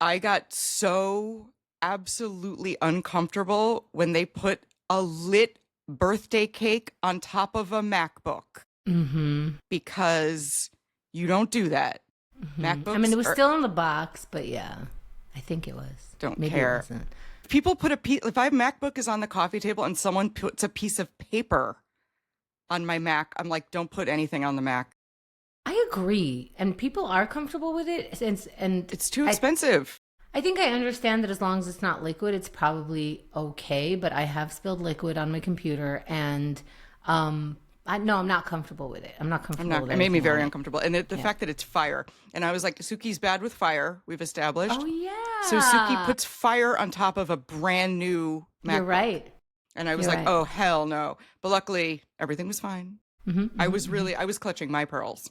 I got so absolutely uncomfortable when they put a lit birthday cake on top of a MacBook Mm-hmm. because you don't do that. Mm-hmm. I mean, MacBooks it was still in the box, but yeah, I think it was. don't Maybe it care. wasn't. People put a piece, if my MacBook is on the coffee table and someone puts a piece of paper on my Mac, I'm like, don't put anything on the Mac. I agree, and people are comfortable with it, and It's too I expensive. I think I understand that as long as it's not liquid, it's probably okay. But I have spilled liquid on my computer, and I no, I'm not comfortable with it. I'm not I'm comfortable not, with it made me anything on very it. uncomfortable. And the Yeah. fact that it's fire. And I was like, Suki's bad with fire, we've Oh established. So Suki yeah, puts fire on top of a brand new you're MacBook. right. And I was You're like, right. oh, hell no. But luckily, everything was fine. Mm-hmm, mm-hmm, mm-hmm. I was clutching my pearls.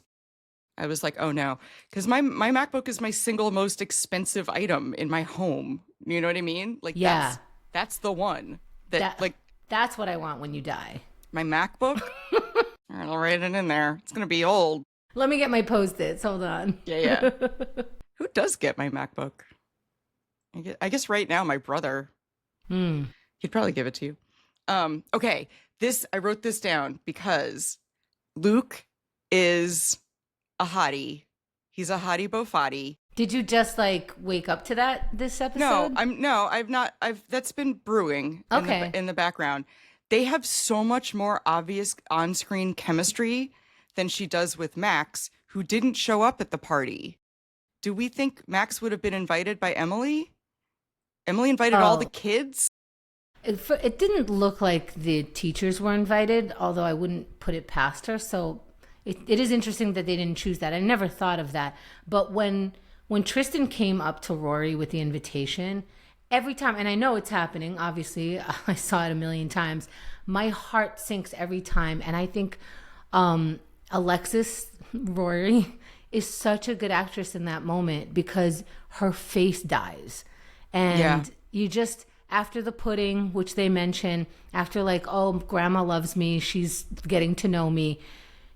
I was like, oh no. Because my MacBook is my single most expensive item in my home. You know what I mean? Like Yeah, that's the one that that like that's what I want when you die. my MacBook. All right, I'll write it in there. It's gonna be old. Let me get my post-its. Hold on. Yeah, yeah. Who does get my MacBook? I guess right now my brother. Hmm. He'd probably give it to you. Okay. I wrote this down because Luke is a hottie. He's a hottie bofati. Did you just like wake up to that this No, episode? I've not. That's been brewing Okay. in the background. They have so much more obvious on-screen chemistry than she does with Max, who didn't show up at the party. Do we think Max would have been invited by Emily? Emily invited all the Oh, kids? it didn't look like the teachers were invited, although I wouldn't put it past her. So it is interesting that they didn't choose that. I never thought of that. But when Tristan came up to Rory with the invitation, every time, and I know it's happening, obviously, I saw it a million times, my heart sinks every time. And I think Alexis, Rory, is such a good actress in that moment because her face dies. Yeah. And you just, after the pudding, which they mention, after like, oh, grandma loves me, she's getting to know me,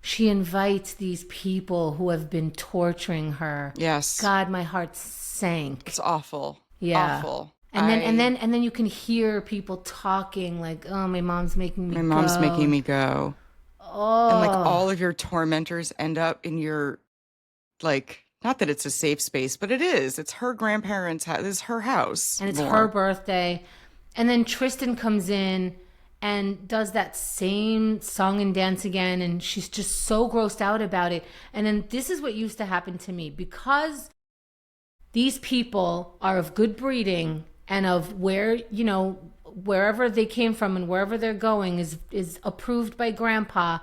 she invites these people who have been torturing her. Yes. God, my heart sank. It's awful. Yeah. Awful. And then you can hear people talking like, oh, my mom's making me My mom's go. making me go. And like Oh. all of your tormentors end up in your like not that it's a safe space, but it is. It's her grandparents' house. This is her house And it's her more. birthday. And then Tristan comes in and does that same song and dance again. And she's just so grossed out about it. And then this is what used to happen to me because these people are of good breeding and of where, wherever they came from and wherever they're going is approved by grandpa.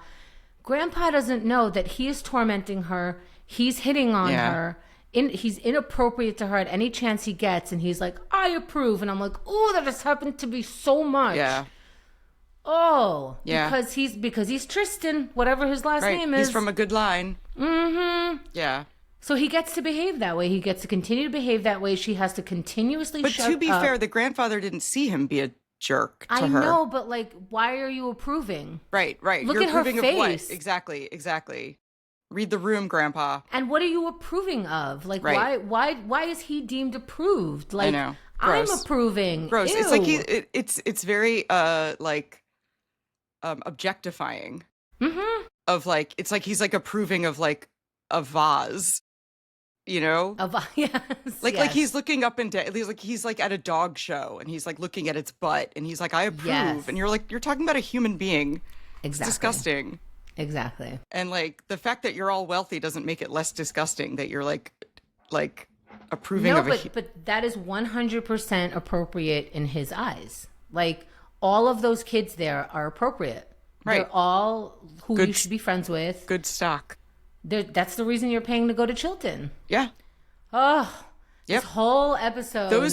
Grandpa doesn't know that he is tormenting her. He's hitting on Yeah. her. He's inappropriate to her at any chance he gets. And he's like, I approve. And I'm like, oh, that has happened to me so much. Yeah. Oh, Yeah. because he's Tristan, whatever his last Right. name He's is. from a good line. Mm-hmm. Yeah. So he gets to behave that way. He gets to continue to behave that way. She has to continuously But shut to be up. fair, the grandfather didn't see him be a jerk to I her. know, but like, why are you approving? Right, right. Look You're at her approving of what? face. Exactly, exactly. Read the room, grandpa. And what are you approving of? Like, Right. why is he deemed approved? Like, know. I'm Gross. approving. Gross. Ew. It's like it's very like objectifying Mm-hmm. of like it's like he's like approving of like a vase, you know? Yes. Like yes. he's looking up and down. He's like at a dog show and he's like looking at its butt and he's like, I approve. Yes. And you're like, you're talking about a human being. It's Exactly. disgusting. Exactly. And like the fact that you're all wealthy doesn't make it less disgusting that you're like approving No, of but that is 100% appropriate in his eyes. Like, all of those kids there are appropriate. Right. They're all who Good you should be friends with. good stock. That's the reason you're paying to go to Chilton. Yeah. Oh, Yep. this whole episode. Those